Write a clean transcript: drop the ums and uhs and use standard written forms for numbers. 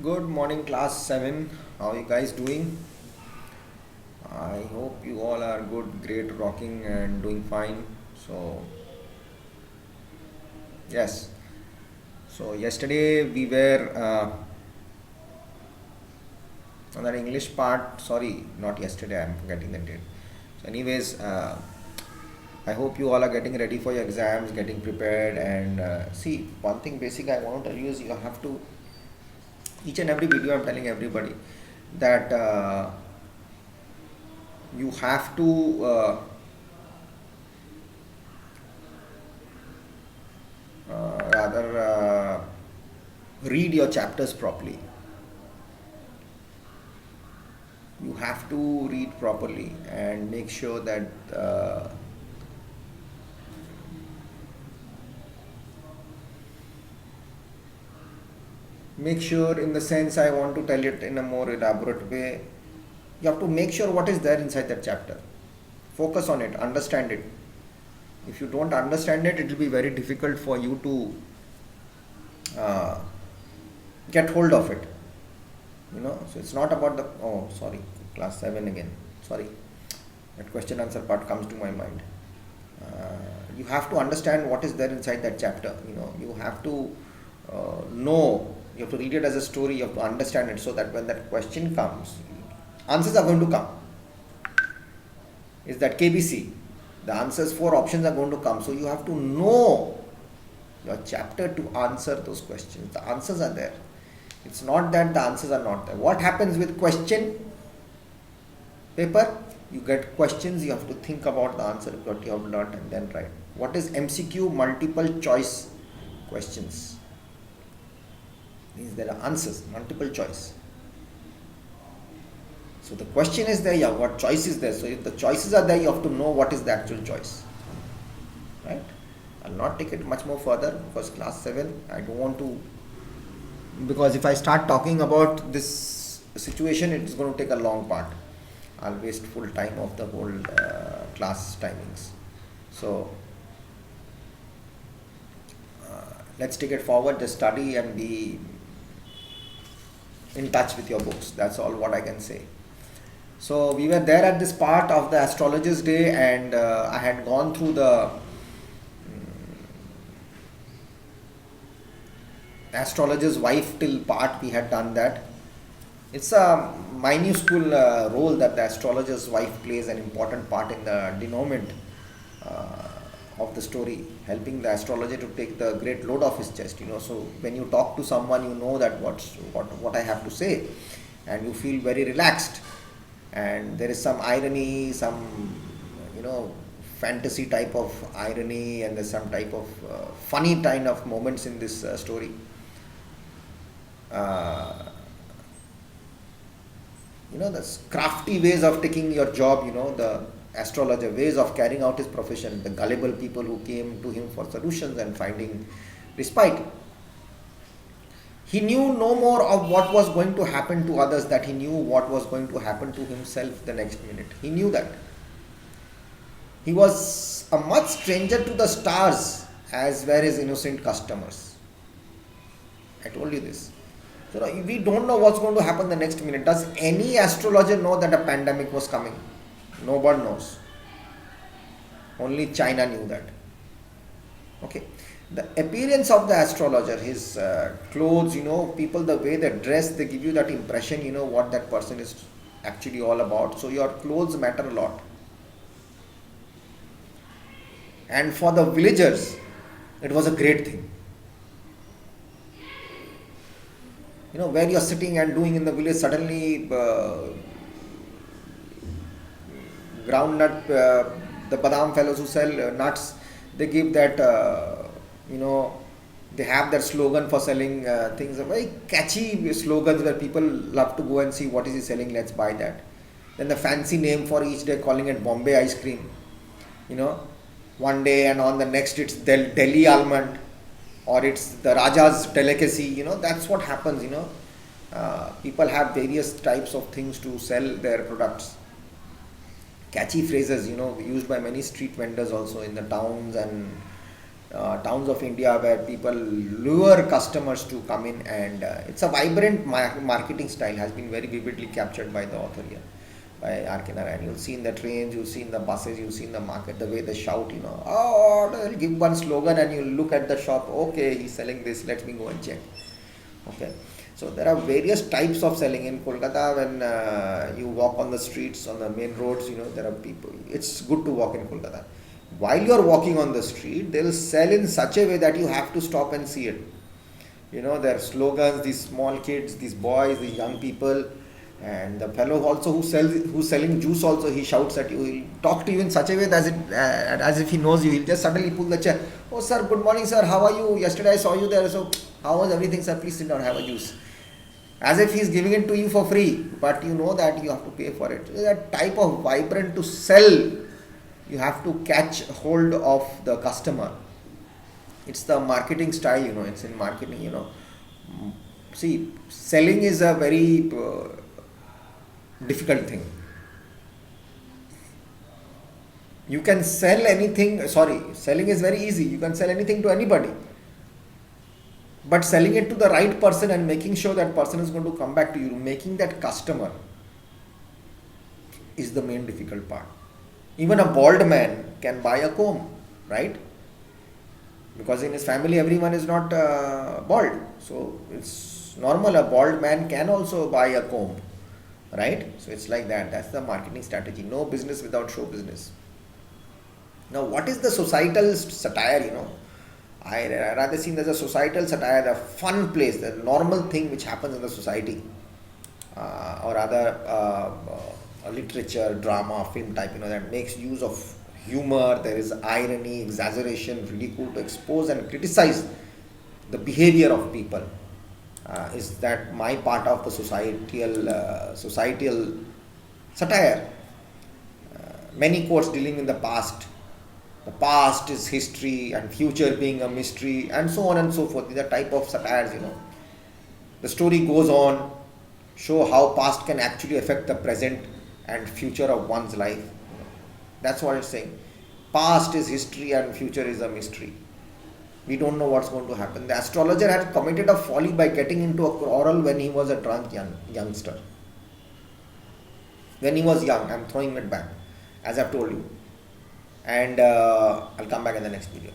Good morning, class 7. How are you guys doing? I hope you all are good, great, rocking, and doing fine. So, yes. So, yesterday we were on that English part. Sorry, not yesterday, I'm forgetting the date. So, anyways, I hope you all are getting ready for your exams, getting prepared. And see, one thing basic I want to tell you is you have to, each and every video I'm telling everybody that you have to rather read your chapters properly. You have to read properly and make sure that make sure, in the sense I want to tell it in a more elaborate way, you have to make sure what is there inside that chapter. Focus on it, understand it. If you don't understand it, it will be very difficult for you to uh, get hold of it. So it's not about the, oh sorry, class 7 again, sorry, that question answer part comes to my mind. You have to understand what is there inside that chapter. You have to know, you have to read it as a story, you have to understand it, so that when that question comes, answers are going to come. Is that KBC, the answers, four options are going to come, so you have to know your chapter to answer those questions. The answers are there. It's not that the answers are not there. What happens with question paper? You get questions, you have to think about the answer, what you have learned, and then write. What is MCQ? Multiple choice questions. Means there are answers, multiple choice. So the question is there, yeah, what choice is there? So if the choices are there, you have to know what is the actual choice. Right? I'll not take it much more further because class 7, I don't want to, because if I start talking about this situation, it's going to take a long part. I'll waste full time of the whole class timings. So let's take it forward, just study and be in touch with your books. That's all what I can say. So we were there at this part of the astrologer's day, and I had gone through the astrologer's wife till part. We had done that. It's a minuscule role that the astrologer's wife plays an important part in the denouement of the story, helping the astrologer to take the great load off his chest. So when you talk to someone, you know that what I have to say, and you feel very relaxed. And there is some irony, some fantasy type of irony, and there's some type of funny kind of moments in this story. Uh, the crafty ways of taking your job, the astrologer ways of carrying out his profession, the gullible people who came to him for solutions and finding respite. He knew no more of what was going to happen to others that he knew what was going to happen to himself the next minute. He knew that. He was a much stranger to the stars as were his innocent customers. I told you this. So we don't know what's going to happen the next minute. Does any astrologer know that a pandemic was coming? Nobody knows. Only China knew that. Okay. The appearance of the astrologer, his clothes, people, the way they dress, they give you that impression, what that person is actually all about. So your clothes matter a lot. And for the villagers, it was a great thing. Where you're sitting and doing in the village, suddenly groundnut, the badam fellows who sell nuts, they give that, they have their slogan for selling things, very catchy slogans where people love to go and see what is he selling, let's buy that. Then the fancy name for each day, calling it Bombay ice cream, one day, and on the next it's Delhi almond, or it's the Raja's delicacy, that's what happens, people have various types of things to sell their products. Catchy phrases, used by many street vendors also in the towns and towns of India where people lure customers to come in, and it's a vibrant marketing style has been very vividly captured by the author here, by R.K. Narayan. You'll see in the trains, you'll see in the buses, you'll see in the market the way they shout, oh, they'll give one slogan and you look at the shop, okay, he's selling this, let me go and check. Okay, so there are various types of selling in Kolkata. When you walk on the streets, on the main roads, there are people. It's good to walk in Kolkata. While you are walking on the street, they'll sell in such a way that you have to stop and see it. There are slogans, these small kids, these boys, these young people, and the fellow also who's selling juice also, he shouts at you. He'll talk to you in such a way as if he knows you. He'll just suddenly pull the chair. Oh sir, good morning sir, how are you? Yesterday I saw you there. So how was everything sir? Please sit down, have a juice. As if he's giving it to you for free, but you know that you have to pay for it. That type of vibrant to sell, you have to catch hold of the customer. It's the marketing style, it's in marketing, See, selling is a very difficult thing. You can sell anything, selling is very easy. You can sell anything to anybody. But selling it to the right person and making sure that person is going to come back to you, making that customer, is the main difficult part. Even a bald man can buy a comb, right? Because in his family everyone is not bald. So it's normal, a bald man can also buy a comb, right? So it's like that. That's the marketing strategy. No business without show business. Now what is the societal satire, I rather seen as a societal satire, the fun place, the normal thing which happens in the society, or other literature, drama, film type, that makes use of humor. There is irony, exaggeration, ridicule to expose and criticize the behavior of people. Is that my part of the societal satire? Many quotes dealing in the past. The past is history and future being a mystery, and so on and so forth. These are type of satires, The story goes on, show how past can actually affect the present and future of one's life. That's what it's saying. Past is history and future is a mystery. We don't know what's going to happen. The astrologer had committed a folly by getting into a quarrel when he was a drunk youngster. When he was young, I'm throwing it back, as I've told you. And I'll come back in the next video.